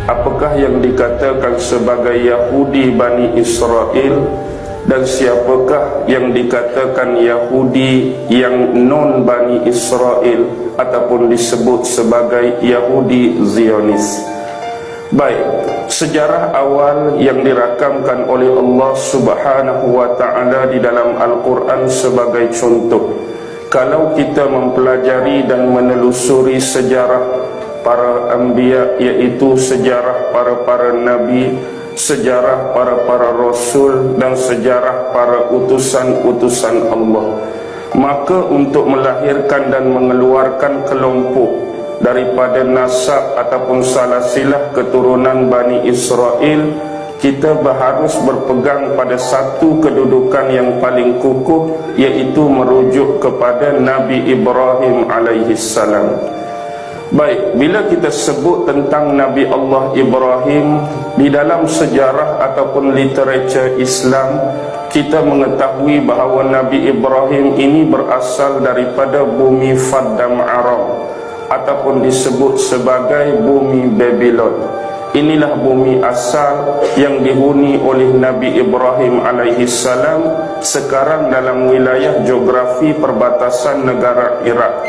Apakah yang dikatakan sebagai Yahudi Bani Israel, dan siapakah yang dikatakan Yahudi yang non Bani Israel ataupun disebut sebagai Yahudi Zionis? Baik, sejarah awal yang dirakamkan oleh Allah Subhanahu wa ta'ala di dalam Al-Quran sebagai contoh. Kalau kita mempelajari dan menelusuri sejarah para anbiya, yaitu sejarah para nabi, sejarah para rasul, dan sejarah para utusan-utusan Allah, maka untuk melahirkan dan mengeluarkan kelompok daripada nasab ataupun salasilah keturunan Bani Israel, kita harus berpegang pada satu kedudukan yang paling kukuh, yaitu merujuk kepada Nabi Ibrahim alaihissalam. Baik, bila kita sebut tentang Nabi Allah Ibrahim di dalam sejarah ataupun literatur Islam, kita mengetahui bahawa Nabi Ibrahim ini berasal daripada bumi Faddam Aram, ataupun disebut sebagai bumi Babylon. Inilah bumi asal yang dihuni oleh Nabi Ibrahim alaihissalam, sekarang dalam wilayah geografi perbatasan negara Iraq.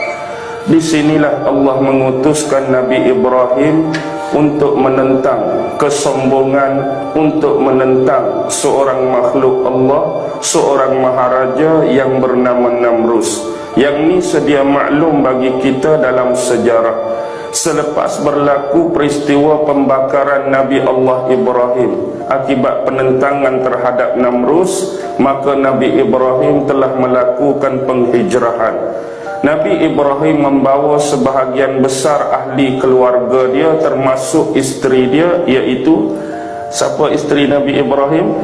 Di sinilah Allah mengutuskan Nabi Ibrahim untuk menentang kesombongan, untuk menentang seorang makhluk Allah, seorang maharaja yang bernama Namrus. Yang ini sedia maklum bagi kita dalam sejarah. Selepas berlaku peristiwa pembakaran Nabi Allah Ibrahim akibat penentangan terhadap Namrus, maka Nabi Ibrahim telah melakukan penghijrahan. Nabi Ibrahim membawa sebahagian besar ahli keluarga dia, termasuk isteri dia, iaitu siapa isteri Nabi Ibrahim?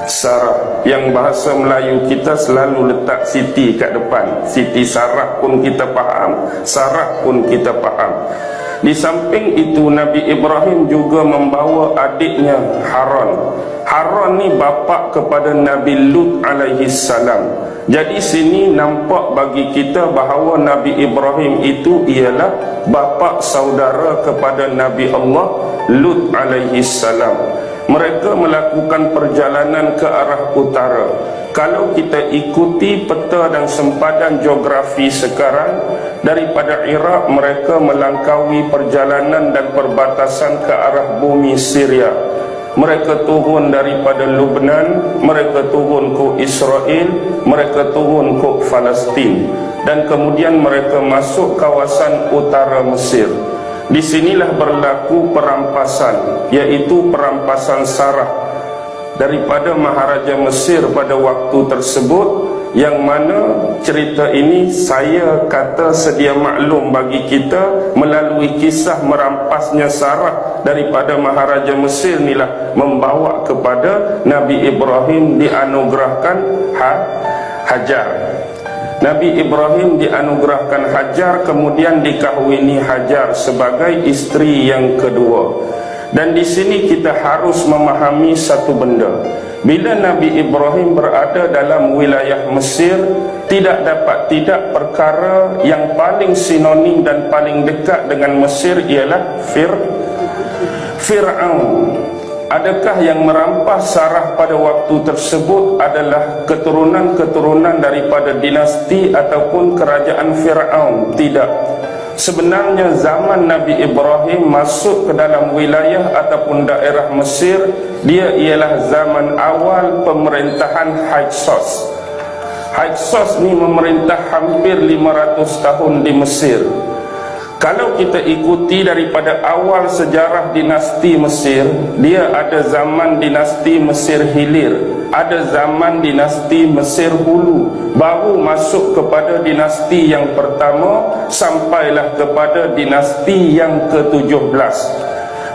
Sarah, yang bahasa Melayu kita selalu letak Siti kat depan. Siti Sarah pun kita faham, Sarah pun kita faham. Di samping itu, Nabi Ibrahim juga membawa adiknya Haran. Haran ni bapa kepada Nabi Lut alaihissalam. Jadi sini nampak bagi kita bahawa Nabi Ibrahim itu ialah bapa saudara kepada Nabi Allah Lut alaihissalam. Mereka melakukan perjalanan ke arah utara. Kalau kita ikuti peta dan sempadan geografi sekarang, daripada Iraq mereka melangkaui perjalanan dan perbatasan ke arah bumi Syria. Mereka turun daripada Lebanon, mereka turun ke Israel, mereka turun ke Palestin, dan kemudian mereka masuk kawasan utara Mesir. Di sinilah berlaku perampasan, yaitu perampasan Sarah daripada Maharaja Mesir pada waktu tersebut, yang mana cerita ini saya kata sedia maklum bagi kita melalui kisah merampasnya Sarah daripada Maharaja Mesir inilah membawa kepada Nabi Ibrahim dianugerahkan Hajar. Nabi Ibrahim dianugerahkan Hajar, kemudian dikahwini Hajar sebagai isteri yang kedua. Dan di sini kita harus memahami satu benda. Bila Nabi Ibrahim berada dalam wilayah Mesir, tidak dapat tidak perkara yang paling sinonim dan paling dekat dengan Mesir ialah Fir'aun. Adakah yang merampas Sarah pada waktu tersebut adalah keturunan-keturunan daripada dinasti ataupun kerajaan Fir'aun? Tidak. Sebenarnya zaman Nabi Ibrahim masuk ke dalam wilayah ataupun daerah Mesir, dia ialah zaman awal pemerintahan Hyksos. Hyksos ni memerintah hampir 500 tahun di Mesir. Kalau kita ikuti daripada awal sejarah dinasti Mesir, dia ada zaman dinasti Mesir Hilir, ada zaman dinasti Mesir Hulu, baru masuk kepada dinasti yang pertama, sampailah kepada dinasti yang ke-17.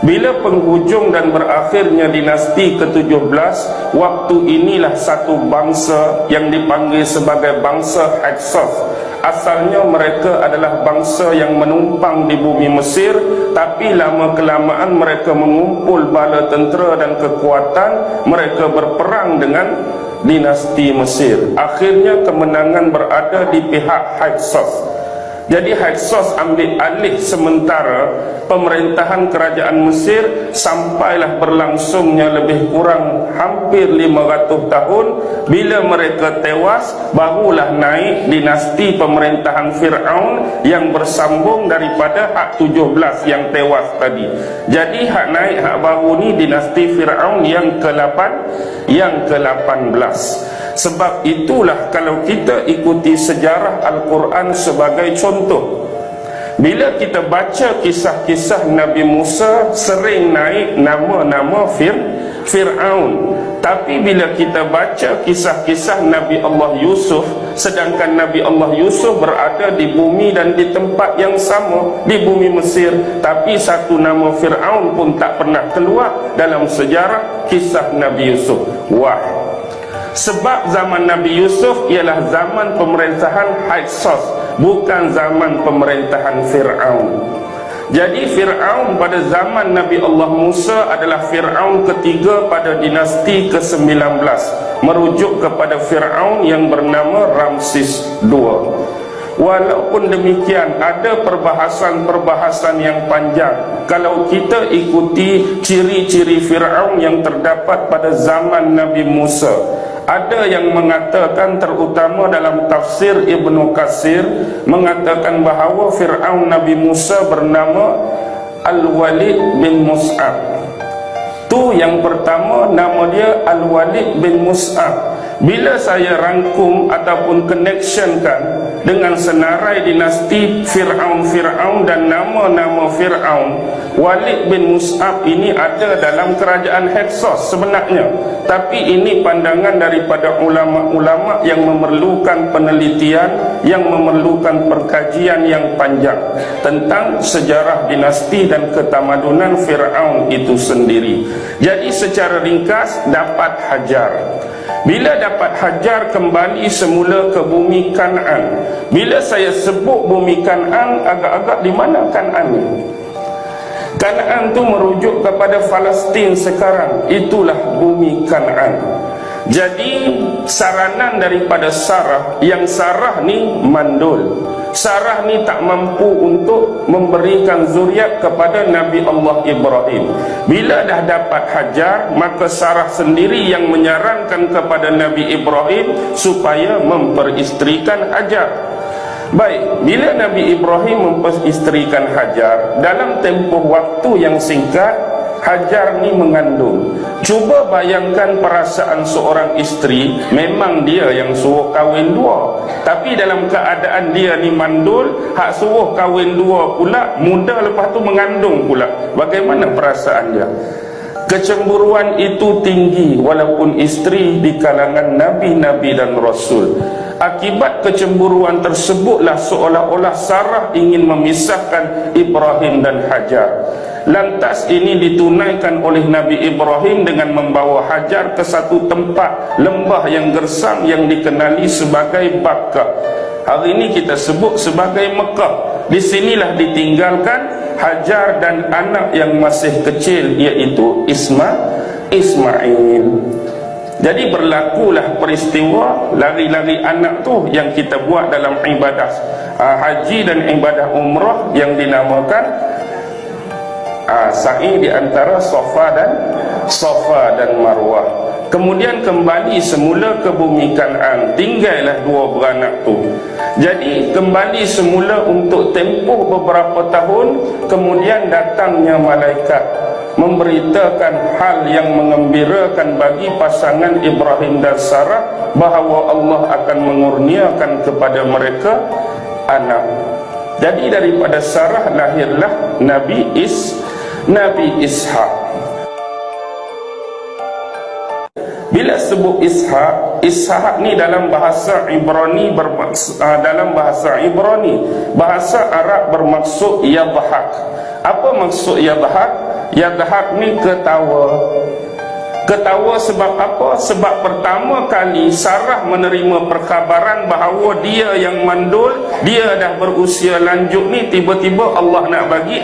Bila penghujung dan berakhirnya dinasti ke-17, waktu inilah satu bangsa yang dipanggil sebagai bangsa Hyksos. Asalnya mereka adalah bangsa yang menumpang di bumi Mesir, tapi lama-kelamaan mereka mengumpul bala tentera dan kekuatan, mereka berperang dengan dinasti Mesir. Akhirnya kemenangan berada di pihak Hyksos. Jadi Hyksos ambil alih sementara pemerintahan kerajaan Mesir sampailah berlangsungnya lebih kurang hampir 500 tahun. Bila mereka tewas, barulah naik dinasti pemerintahan Fir'aun yang bersambung daripada hak 17 yang tewas tadi. Jadi hak naik hak baru ni dinasti Fir'aun yang ke-8, yang ke-18. Sebab itulah kalau kita ikuti sejarah Al-Quran sebagai contoh, bila kita baca kisah-kisah Nabi Musa sering naik nama-nama Fir'aun. Tapi bila kita baca kisah-kisah Nabi Allah Yusuf, sedangkan Nabi Allah Yusuf berada di bumi dan di tempat yang sama, di bumi Mesir, tapi satu nama Fir'aun pun tak pernah keluar dalam sejarah kisah Nabi Yusuf. Wah! Sebab zaman Nabi Yusuf ialah zaman pemerintahan Hyksos, bukan zaman pemerintahan Fir'aun. Jadi Fir'aun pada zaman Nabi Allah Musa adalah Fir'aun ketiga pada dinasti ke-19, merujuk kepada Fir'aun yang bernama Ramses II. Walaupun demikian, ada perbahasan-perbahasan yang panjang. Kalau kita ikuti ciri-ciri Fir'aun yang terdapat pada zaman Nabi Musa, ada yang mengatakan, terutama dalam tafsir Ibnu Katsir, mengatakan bahawa Fir'aun Nabi Musa bernama Al-Walid bin Mus'ab. Tu yang pertama, nama dia Al-Walid bin Mus'ab. Bila saya rangkum ataupun connectionkan dengan senarai dinasti Fir'aun dan nama-nama Fir'aun, Walid bin Mus'ab ini ada dalam kerajaan Hyksos sebenarnya. Tapi ini pandangan daripada ulama-ulama yang memerlukan penelitian, yang memerlukan perkajian yang panjang tentang sejarah dinasti dan ketamadunan Fir'aun itu sendiri. Jadi secara ringkas, dapat hajar. Bila dapat hajar, kembali semula ke bumi Kan'an. Bila saya sebut bumi Kan'an, agak-agak di mana Kan'an ni? Kan'an tu merujuk kepada Palestin sekarang. Itulah bumi Kan'an. Jadi saranan daripada Sarah, yang Sarah ni mandul. Sarah ni tak mampu untuk memberikan zuriat kepada Nabi Allah Ibrahim. Bila dah dapat Hajar, maka Sarah sendiri yang menyarankan kepada Nabi Ibrahim supaya memperistrikan Hajar. Baik, bila Nabi Ibrahim memperistrikan Hajar, dalam tempoh waktu yang singkat, Hajar ni mengandung. Cuba bayangkan perasaan seorang isteri, memang dia yang suruh kahwin dua, tapi dalam keadaan dia ni mandul, hak suruh kahwin dua pula, muda lepas tu mengandung pula. Bagaimana perasaan dia? Kecemburuan itu tinggi walaupun isteri di kalangan nabi-nabi dan rasul. Akibat kecemburuan tersebutlah seolah-olah Sarah ingin memisahkan Ibrahim dan Hajar. Lantas ini ditunaikan oleh Nabi Ibrahim dengan membawa Hajar ke satu tempat lembah yang gersang yang dikenali sebagai Bakkah. Hari ini kita sebut sebagai Mekah. Di sinilah ditinggalkan Hajar dan anak yang masih kecil, iaitu Ismail. Jadi berlakulah peristiwa lari-lari anak tu yang kita buat dalam ibadah haji dan ibadah umrah yang dinamakan sa'i di antara Safa dan Marwah. Kemudian kembali semula ke bumi Kan'an, tinggallah dua beranak tu. Jadi kembali semula untuk tempoh beberapa tahun, kemudian datangnya malaikat memberitakan hal yang mengembirakan bagi pasangan Ibrahim dan Sarah, bahawa Allah akan mengurniakan kepada mereka anak. Jadi daripada Sarah lahirlah Nabi Ishak. Bila sebut Ishak ni dalam bahasa Ibrani bahasa Arab bermaksud yadhak. Apa maksud yadhak? Yadhak ni ketawa. Ketawa sebab apa? Sebab pertama kali Sarah menerima perkabaran bahawa dia yang mandul, dia dah berusia lanjut ni, tiba-tiba Allah nak bagi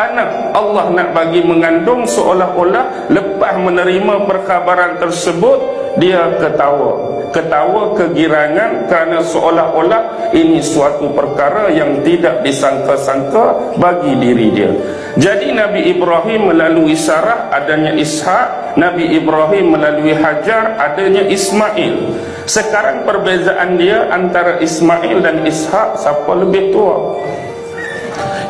anak, Allah nak bagi mengandung, seolah-olah lepas menerima perkabaran tersebut dia ketawa kegirangan kerana seolah-olah ini suatu perkara yang tidak disangka-sangka bagi diri dia. Jadi Nabi Ibrahim melalui Sarah adanya Ishak, Nabi Ibrahim melalui Hajar adanya Ismail. Sekarang perbezaan dia antara Ismail dan Ishak, siapa lebih tua?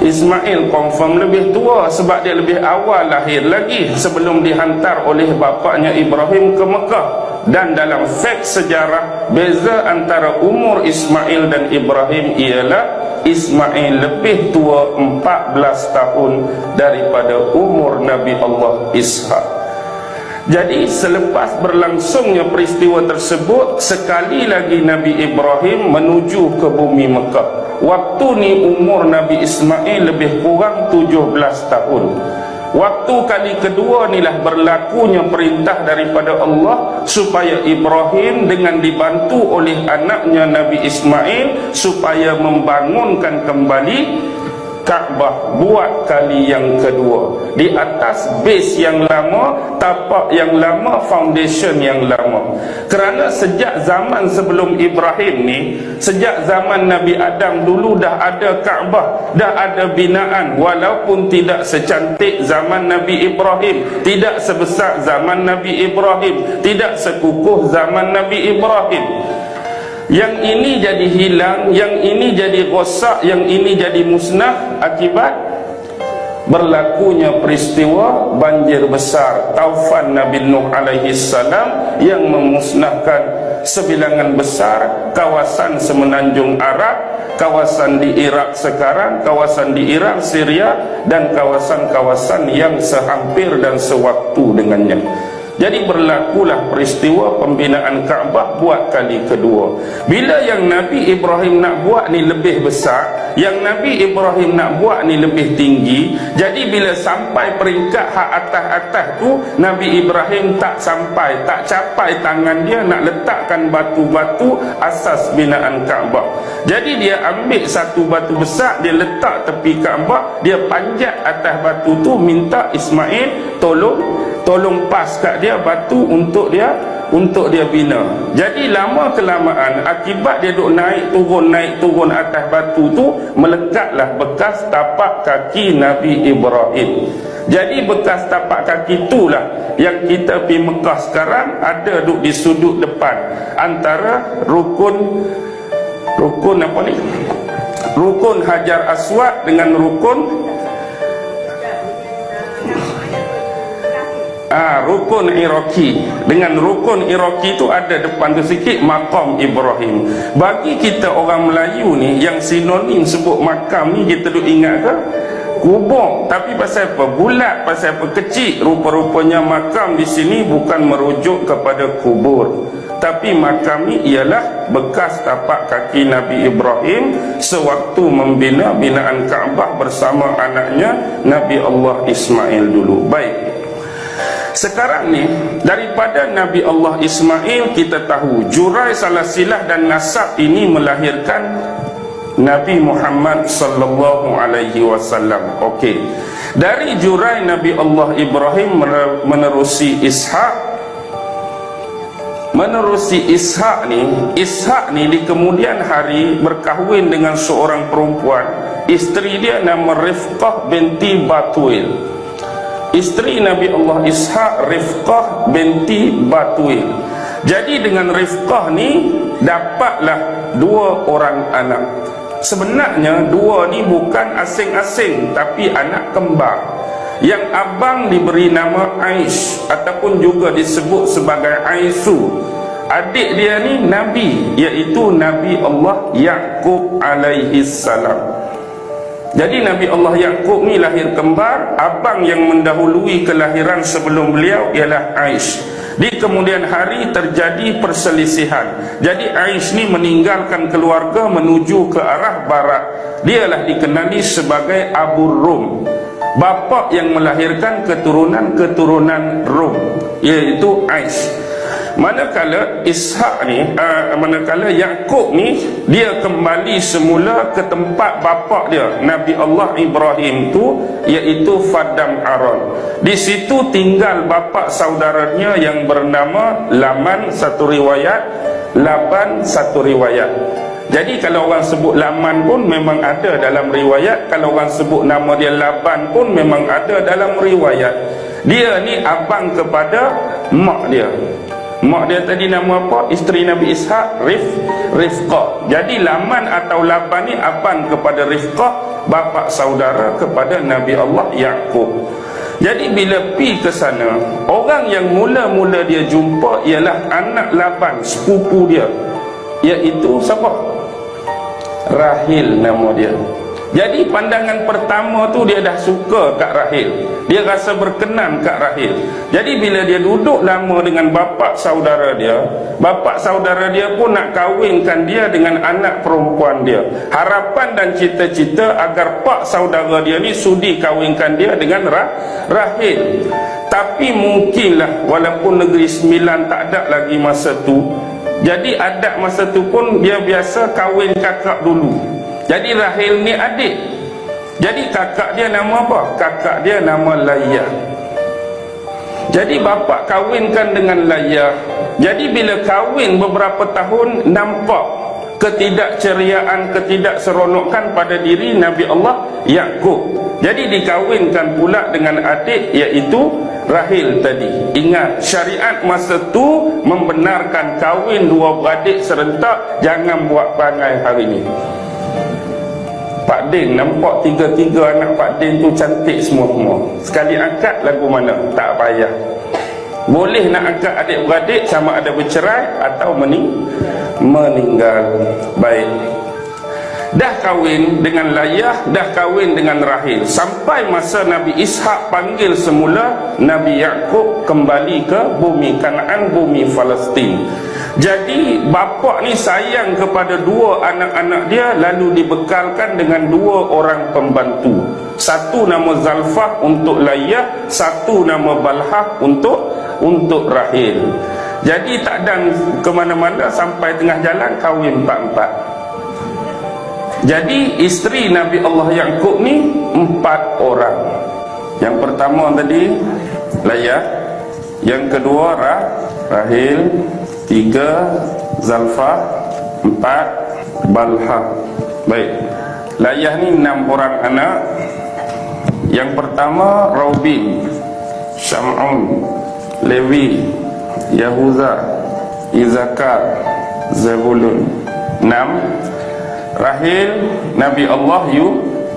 Ismail confirm lebih tua sebab dia lebih awal lahir lagi sebelum dihantar oleh bapaknya Ibrahim ke Mekah. Dan dalam fakt sejarah, beza antara umur Ismail dan Ibrahim ialah Ismail lebih tua 14 tahun daripada umur Nabi Allah Ishak. Jadi selepas berlangsungnya peristiwa tersebut, sekali lagi Nabi Ibrahim menuju ke bumi Mekah. Waktu ni umur Nabi Ismail lebih kurang 17 tahun. Waktu kali kedua inilah berlakunya perintah daripada Allah supaya Ibrahim dengan dibantu oleh anaknya Nabi Ismail supaya membangunkan kembali Kaabah buat kali yang kedua di atas base yang lama, tapak yang lama, foundation yang lama. Kerana sejak zaman sebelum Ibrahim ni, sejak zaman Nabi Adam dulu dah ada Kaabah, dah ada binaan, walaupun tidak secantik zaman Nabi Ibrahim, tidak sebesar zaman Nabi Ibrahim, tidak sekukuh zaman Nabi Ibrahim. Yang ini jadi hilang, yang ini jadi rosak, yang ini jadi musnah akibat berlakunya peristiwa banjir besar taufan Nabi Nuh alaihi salam yang memusnahkan sebilangan besar kawasan semenanjung Arab, kawasan di Iraq sekarang, kawasan di Iran, Syria, dan kawasan-kawasan yang sehampir dan sewaktu dengannya. Jadi berlakulah peristiwa pembinaan Kaabah buat kali kedua. Bila yang Nabi Ibrahim nak buat ni lebih besar, yang Nabi Ibrahim nak buat ni lebih tinggi, jadi bila sampai peringkat hak atas-atas tu, Nabi Ibrahim tak sampai, tak capai tangan dia nak letakkan batu-batu asas binaan Kaabah. Jadi dia ambil satu batu besar, dia letak tepi Kaabah, dia panjat atas batu tu, minta Ismail tolong pas kat dia batu untuk dia bina. Jadi lama kelamaan akibat dia duk naik turun atas batu tu, melekatlah bekas tapak kaki Nabi Ibrahim. Jadi bekas tapak kaki itulah yang kita pergi Mekah sekarang ada duk di sudut depan antara rukun apa ni? Rukun Hajar Aswad dengan rukun rukun Iraqi. Dengan rukun Iraqi tu ada depan tu sikit makam Ibrahim. Bagi kita orang Melayu ni yang sinonim sebut makam ni, kita duk ingat ke? Kubur. Tapi pasal apa? Bulat, pasal apa? Kecil. Rupa-rupanya makam di sini bukan merujuk kepada kubur, tapi makam ni ialah bekas tapak kaki Nabi Ibrahim sewaktu membina binaan Kaabah bersama anaknya Nabi Allah Ismail dulu. Baik. Sekarang ni daripada Nabi Allah Ismail kita tahu jurai salasilah dan nasab ini melahirkan Nabi Muhammad sallallahu alaihi wasallam. Okey. Dari jurai Nabi Allah Ibrahim menerusi Ishak ni di kemudian hari berkahwin dengan seorang perempuan. Isteri dia nama Rifqah binti Batuil. Isteri Nabi Allah Ishak Rifqah binti Batuil. Jadi dengan Rifqah ni dapatlah dua orang anak. Sebenarnya dua ni bukan asing-asing, tapi anak kembar. Yang abang diberi nama Aish ataupun juga disebut sebagai Aisu. Adik dia ni Nabi, iaitu Nabi Allah Yaqub alaihi salam. Jadi Nabi Allah Yaqub ni lahir kembar. Abang yang mendahului kelahiran sebelum beliau ialah Aish. Di kemudian hari terjadi perselisihan. Jadi Aish ni meninggalkan keluarga menuju ke arah barat. Dialah dikenali sebagai Abu Rum, bapa yang melahirkan keturunan Rum, iaitu Aish. Manakala Ishak ni, manakala Yakub ni, dia kembali semula ke tempat bapa dia, Nabi Allah Ibrahim tu, iaitu Padang Aron. Di situ tinggal bapa saudaranya yang bernama Laman satu riwayat, Laban satu riwayat. Jadi kalau orang sebut Laman pun memang ada dalam riwayat, kalau orang sebut nama dia Laban pun memang ada dalam riwayat. Dia ni abang kepada mak dia. Mak dia tadi nama apa? Isteri Nabi Ishak, Rifqah. Jadi Laman atau Laban ni abang kepada Rifqah, bapa saudara kepada Nabi Allah Yakub. Jadi bila pi ke sana, orang yang mula-mula dia jumpa ialah anak Laban, sepupu dia, iaitu siapa? Rahil nama dia. Jadi pandangan pertama tu dia dah suka kat Rahil. Dia rasa berkenan kat Rahil. Jadi bila dia duduk lama dengan bapa saudara dia pun nak kahwinkan dia dengan anak perempuan dia. Harapan dan cita-cita agar pak saudara dia ni sudi kahwinkan dia dengan Rahil. Tapi mungkinlah walaupun Negeri Sembilan tak ada lagi masa tu, jadi adat masa tu pun dia biasa kahwin kakak dulu. Jadi Rahil ni adik. Jadi kakak dia nama apa? Kakak dia nama Layah. Jadi bapa kahwinkan dengan Layah. Jadi bila kahwin beberapa tahun, nampak ketidakceriaan, ketidakseronokan pada diri Nabi Allah Yakub. Jadi dikahwinkan pula dengan adik, iaitu Rahil tadi. Ingat, syariat masa tu membenarkan kahwin dua beradik serentak. Jangan buat perangai hari ni. Pak Din nampak tiga-tiga anak Pak Din tu cantik semua-semua. Sekali angkat lagu mana? Tak payah. Boleh nak angkat adik-beradik sama ada bercerai atau meninggal. Baik. Dah kahwin dengan Layah, dah kahwin dengan Rahil. Sampai masa Nabi Ishak panggil semula Nabi Yakub kembali ke bumi Kanaan, bumi Palestin. Jadi bapa ni sayang kepada dua anak-anak dia, lalu dibekalkan dengan dua orang pembantu. Satu nama Zalfah untuk Layah, satu nama Balhah untuk Rahil. Jadi tak ada ke mana-mana, sampai tengah jalan kahwin empat-empat. Jadi isteri Nabi Allah Yakub ni 4 orang. Yang pertama tadi Layah, yang kedua Rahil, 3 Zalfah, 4 Balhah. Baik. Layah ni 6 orang anak. Yang pertama Raubin, Syam'un, Lewi, Yahuza, Izakar, Zebulun. 6. Rahil, Nabi Allah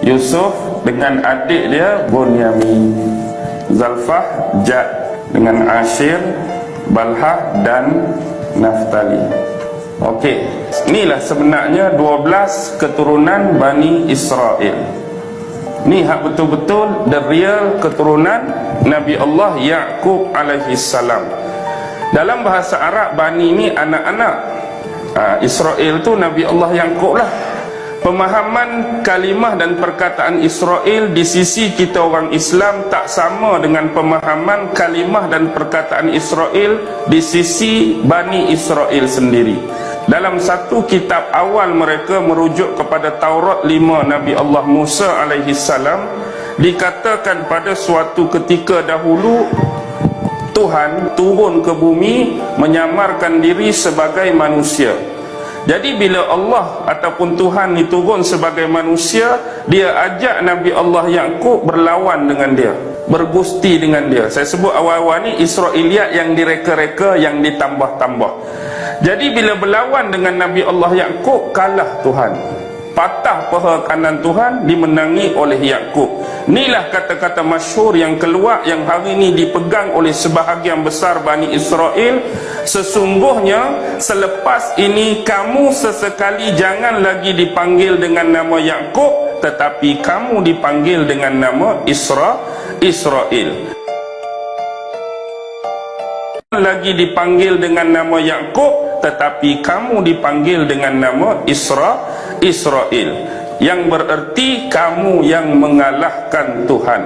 Yusuf dengan adik dia Bunyamin. Zalfah, Jad dengan Ashir, Balhah dan Naftali. Okey, inilah sebenarnya 12 keturunan Bani Israel. Ni hak betul-betul the real keturunan Nabi Allah Yakub alaihi salam. Dalam bahasa Arab, Bani ni anak-anak. Israel tu Nabi Allah Yakub lah. Pemahaman kalimah dan perkataan Israel di sisi kita orang Islam tak sama dengan pemahaman kalimah dan perkataan Israel di sisi Bani Israel sendiri. Dalam satu kitab awal mereka merujuk kepada Taurat 5 Nabi Allah Musa alaihi salam, dikatakan pada suatu ketika dahulu Tuhan turun ke bumi menyamarkan diri sebagai manusia. Jadi bila Allah ataupun Tuhan ni turun sebagai manusia, dia ajak Nabi Allah Yakub berlawan dengan dia, bergusti dengan dia. Saya sebut awal-awal ni Israiliyat yang direka-reka, yang ditambah-tambah. Jadi bila berlawan dengan Nabi Allah Yakub, kalah Tuhan. Patah paha kanan Tuhan, dimenangi oleh Yakub. Inilah kata-kata masyhur yang keluar, yang hari ini dipegang oleh sebahagian besar Bani Israel. Sesungguhnya selepas ini kamu sesekali jangan lagi dipanggil dengan nama Yakub, tetapi kamu dipanggil dengan nama Israel. Lagi dipanggil dengan nama Yakub, tetapi kamu dipanggil dengan nama Israel, yang bererti kamu yang mengalahkan Tuhan.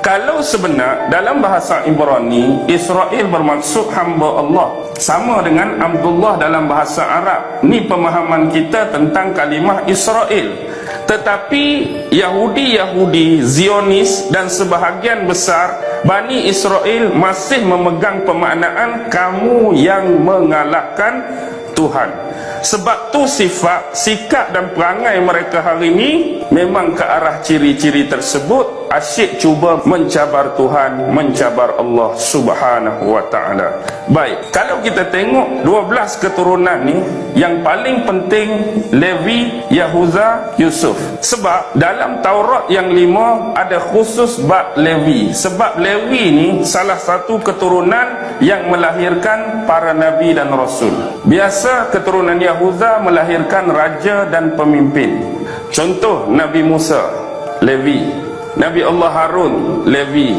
Kalau sebenar dalam bahasa Ibrani, Israel bermaksud hamba Allah, sama dengan Abdullah dalam bahasa Arab. Ni pemahaman kita tentang kalimah Israel. Tetapi Yahudi Zionis dan sebahagian besar Bani Israel masih memegang pemaknaan kamu yang mengalahkan Tuhan. Sebab tu sifat, sikap dan perangai mereka hari ini memang ke arah ciri-ciri tersebut, asyik cuba mencabar Tuhan, mencabar Allah Subhanahu wa ta'ala. Baik, kalau kita tengok 12 keturunan ni, yang paling penting Levi, Yahuza, Yusuf. Sebab dalam Taurat yang 5 ada khusus bab Levi. Sebab Levi ni salah satu keturunan yang melahirkan para nabi dan rasul. Biasa keturunan Yahuza melahirkan raja dan pemimpin. Contoh Nabi Musa, Levi. Nabi Allah Harun, Levi.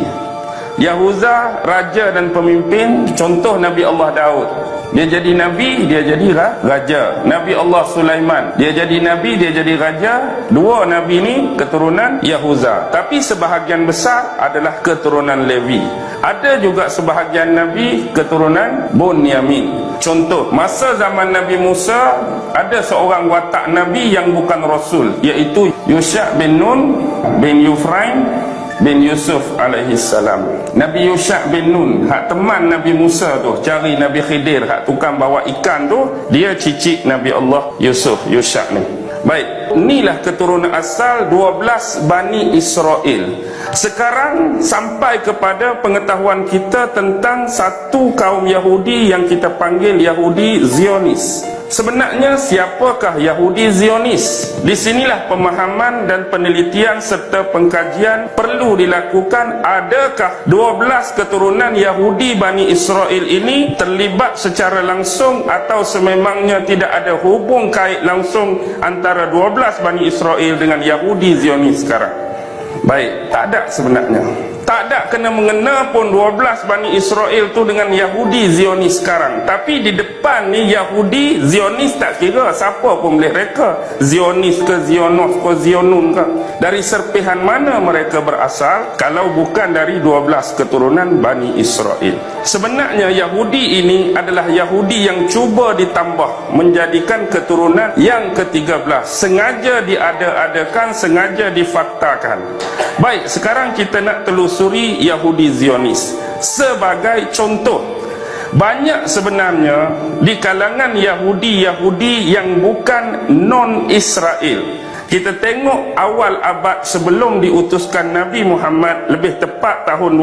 Yahuza raja dan pemimpin. Contoh Nabi Allah Daud, dia jadi nabi, dia jadi raja. Nabi Allah Sulaiman, dia jadi nabi, dia jadi raja. Dua nabi ni keturunan Yahuza, tapi sebahagian besar adalah keturunan Levi. Ada juga sebahagian nabi keturunan Bunyamin. Contoh, masa zaman Nabi Musa ada seorang watak nabi yang bukan rasul, iaitu Yusha bin Nun bin Yufraim bin Yusuf alaihi salam. Nabi Yusha bin Nun, hak teman Nabi Musa tu, cari Nabi Khidir, hak tukang bawa ikan tu, dia cicit Nabi Allah Yusuf, Yusha ni. Baik, inilah keturunan asal 12 Bani Israel. Sekarang sampai kepada pengetahuan kita tentang satu kaum Yahudi yang kita panggil Yahudi Zionis. Sebenarnya siapakah Yahudi Zionis? Di sinilah pemahaman dan penelitian serta pengkajian perlu dilakukan. Adakah 12 keturunan Yahudi Bani Israel ini terlibat secara langsung atau sememangnya tidak ada hubung kait langsung antara 12 Bani Israel dengan Yahudi Zionis sekarang? Baik, tak ada sebenarnya. Tak ada kena-mengena pun 12 Bani Israel tu dengan Yahudi Zionis sekarang. Tapi di depan ni Yahudi Zionis tak kira siapa pun boleh reka. Zionis ke Zionos ke Zionun ke. Dari serpihan mana mereka berasal kalau bukan dari 12 keturunan Bani Israel. Sebenarnya Yahudi ini adalah Yahudi yang cuba ditambah menjadikan keturunan yang ke-13. Sengaja diada-adakan, sengaja difaktakan. Baik, sekarang kita nak telusuri Yahudi Zionis. Sebagai contoh, banyak sebenarnya di kalangan Yahudi yang bukan non-Israel. Kita tengok awal abad sebelum diutuskan Nabi Muhammad, lebih tepat tahun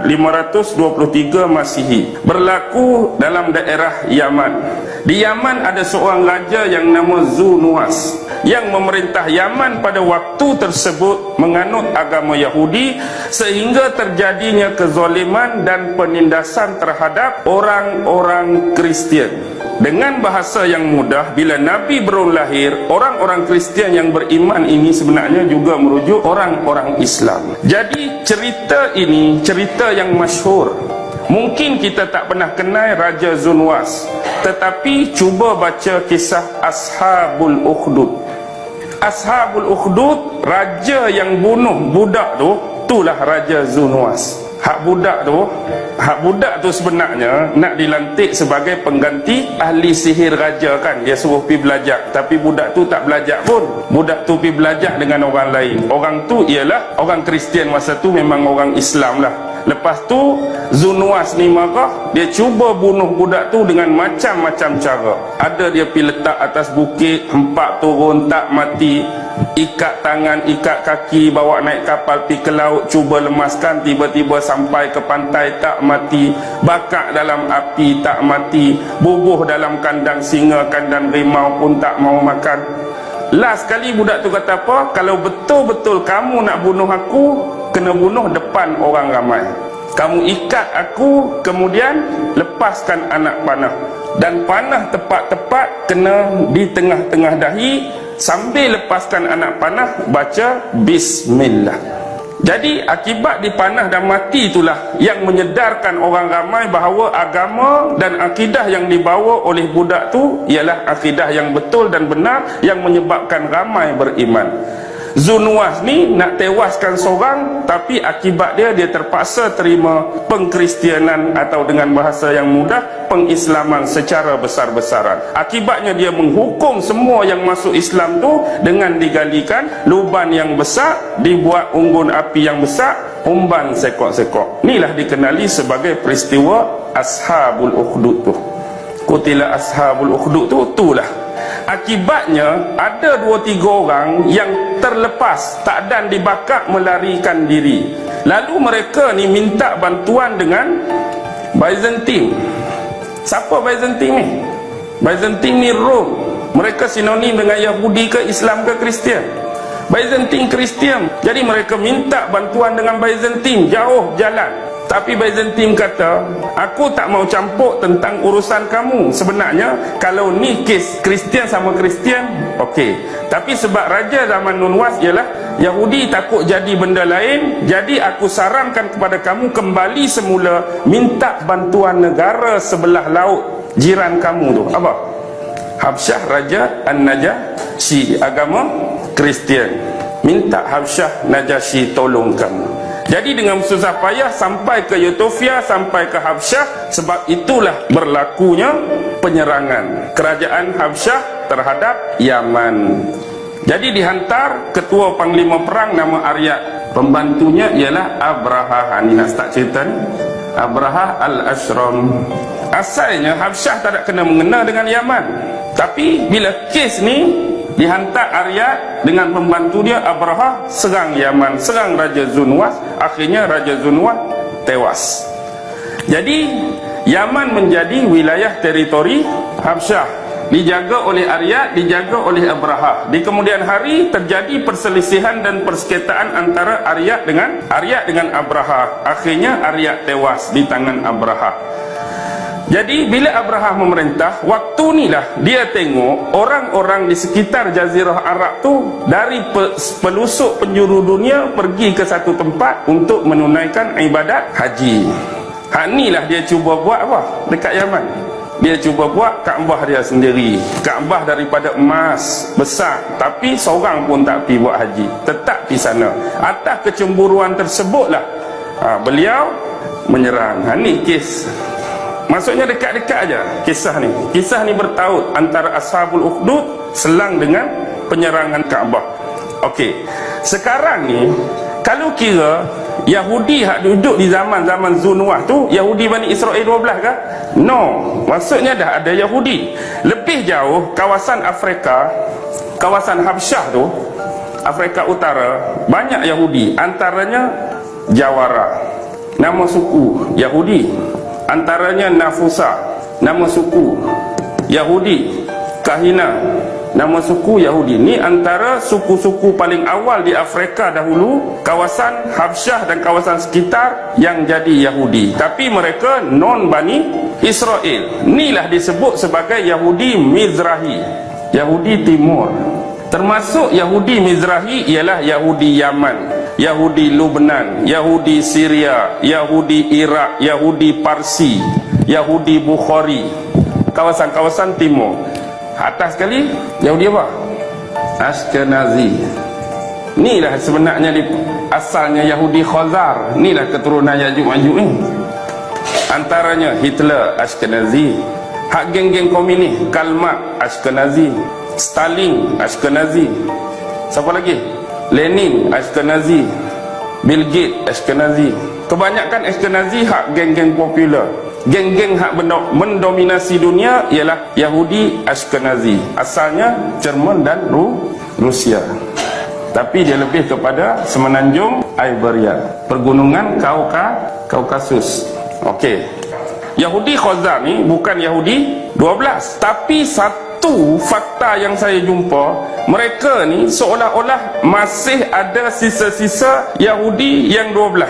523 Masihi, berlaku dalam daerah Yaman. Di Yaman ada seorang raja yang nama Zunuwas yang memerintah Yaman pada waktu tersebut menganut agama Yahudi, sehingga terjadinya kezaliman dan penindasan terhadap orang-orang Kristian. Dengan bahasa yang mudah, bila Nabi baru lahir, orang-orang Kristian yang beriman ini sebenarnya juga merujuk orang-orang Islam. Jadi cerita ini cerita yang masyhur. Mungkin kita tak pernah kenal Raja Zunuwas, tetapi cuba baca kisah Ashabul Ukhdud. Ashabul Ukhdud, raja yang bunuh budak tu, itulah Raja Zunuwas. Hak budak tu sebenarnya nak dilantik sebagai pengganti ahli sihir raja kan. Dia suruh pergi belajar, tapi budak tu tak belajar pun. Budak tu pergi belajar dengan orang lain. Orang tu ialah orang Kristian masa tu, memang orang Islam lah. Lepas tu Zunuwas ni marah, dia cuba bunuh budak tu dengan macam-macam cara. Ada dia pergi letak atas bukit, hempak turun tak mati, ikat tangan, ikat kaki, bawa naik kapal pergi ke laut, cuba lemaskan, tiba-tiba sampai ke pantai tak mati, bakar dalam api tak mati, bubuh dalam kandang singa, kandang rimau pun tak mau makan. Last kali budak tu kata apa? Kalau betul-betul kamu nak bunuh aku, kena bunuh depan orang ramai. Kamu ikat aku, kemudian lepaskan anak panah, dan panah tepat-tepat kena di tengah-tengah dahi. Sambil lepaskan anak panah, baca Bismillah. Jadi akibat dipanah dan mati itulah yang menyedarkan orang ramai bahawa agama dan akidah yang dibawa oleh budak tu ialah akidah yang betul dan benar, yang menyebabkan ramai beriman. Zunwas ni nak tewaskan seorang, tapi akibat dia terpaksa terima pengkristianan atau dengan bahasa yang mudah pengislaman secara besar-besaran. Akibatnya dia menghukum semua yang masuk Islam tu dengan digalikan luban yang besar, dibuat unggun api yang besar, umban sekok-sekok. Inilah dikenali sebagai peristiwa Ashabul Ukhdud tu. Qutila Ashabul Ukhdud tu, itulah akibatnya ada 2-3 orang yang terlepas, tak dan dibakar melarikan diri. Lalu mereka ni minta bantuan dengan Byzantine. Siapa Byzantine ni? Byzantine ni Rom. Mereka sinonim dengan Yahudi ke Islam ke Kristian? Byzantine Kristian. Jadi mereka minta bantuan dengan Byzantine, jauh jalan. Tapi Byzantine kata, aku tak mau campur tentang urusan kamu. Sebenarnya kalau ni kes Kristian sama Kristian, okey. Tapi sebab raja zaman Nunwas ialah Yahudi takut jadi benda lain, jadi aku sarankan kepada kamu kembali semula, minta bantuan negara sebelah laut jiran kamu tu. Apa? Habsyah Raja An-Najasyi, agama Kristian. Minta Habsyah Najasyi tolong kamu. Jadi dengan susah payah sampai ke Ethiopia, sampai ke Habsyah. Sebab itulah berlakunya penyerangan kerajaan Habsyah terhadap Yaman. Jadi dihantar ketua panglima perang nama Aryat. Pembantunya ialah Abraha. Ini nak start cerita ni. Abraha Al-Ashram. Asalnya Habsyah tak ada kena mengena dengan Yaman. Tapi bila kes ni dihantar Aryat dengan pembantu dia Abraha serang Yaman, serang Raja Zunwas. Akhirnya Raja Zunwas tewas. Jadi Yaman menjadi wilayah teritori Habsyah, dijaga oleh Aryat, dijaga oleh Abraha. Di kemudian hari terjadi perselisihan dan persengketaan antara Aryat dengan Abraha. Akhirnya Aryat tewas di tangan Abraha. Jadi bila Abraha memerintah, waktu inilah dia tengok orang-orang di sekitar Jazirah Arab tu dari pelusuk penjuru dunia pergi ke satu tempat untuk menunaikan ibadat haji. Hak inilah dia cuba buat apa dekat Yaman. Dia cuba buat Kaabah dia sendiri, Kaabah daripada emas besar, tapi seorang pun tak pergi buat haji, tetap di sana. Atas kecemburuan tersebutlah beliau menyerang. Ni kes. Maksudnya dekat-dekat aja kisah ni. Kisah ni bertaut antara Ashabul Ukhdud selang dengan penyerangan Kaabah. Okey. Sekarang ni kalau kira Yahudi hak duduk di zaman-zaman Zunwas tu Yahudi Bani Israel 12 ke? No. Maksudnya dah ada Yahudi. Lebih jauh kawasan Afrika, kawasan Habsyah tu, Afrika Utara, banyak Yahudi. Antaranya Jawara, nama suku Yahudi. Antaranya Nafusa, nama suku Yahudi. Kahina, nama suku Yahudi. Ni antara suku-suku paling awal di Afrika dahulu, kawasan Habsyah dan kawasan sekitar yang jadi Yahudi. Tapi mereka non Bani Israel. Inilah disebut sebagai Yahudi Mizrahi, Yahudi Timur. Termasuk Yahudi Mizrahi ialah Yahudi Yaman, Yahudi Lubnan, Yahudi Syria, Yahudi Iraq, Yahudi Parsi, Yahudi Bukhari, kawasan-kawasan timur. Atas sekali Yahudi apa? Ashkenazi. Inilah sebenarnya asalnya Yahudi Khazar. Inilah keturunan Yajuj Majuj ni. Antaranya Hitler Ashkenazi, hak geng-geng komunis Karl Marx Ashkenazi, Stalin Ashkenazi, siapa lagi? Lenin Ashkenazi, Bill Gates Ashkenazi. Kebanyakan Ashkenazi hak geng-geng popular. Geng-geng hak mendominasi dunia ialah Yahudi Ashkenazi. Asalnya Jerman dan Rusia. Tapi dia lebih kepada semenanjung Iberia, pergunungan Kaukasus. Okey. Yahudi Khazar ni bukan Yahudi 12, tapi satu fakta yang saya jumpa, mereka ni seolah-olah masih ada sisa-sisa Yahudi yang 12.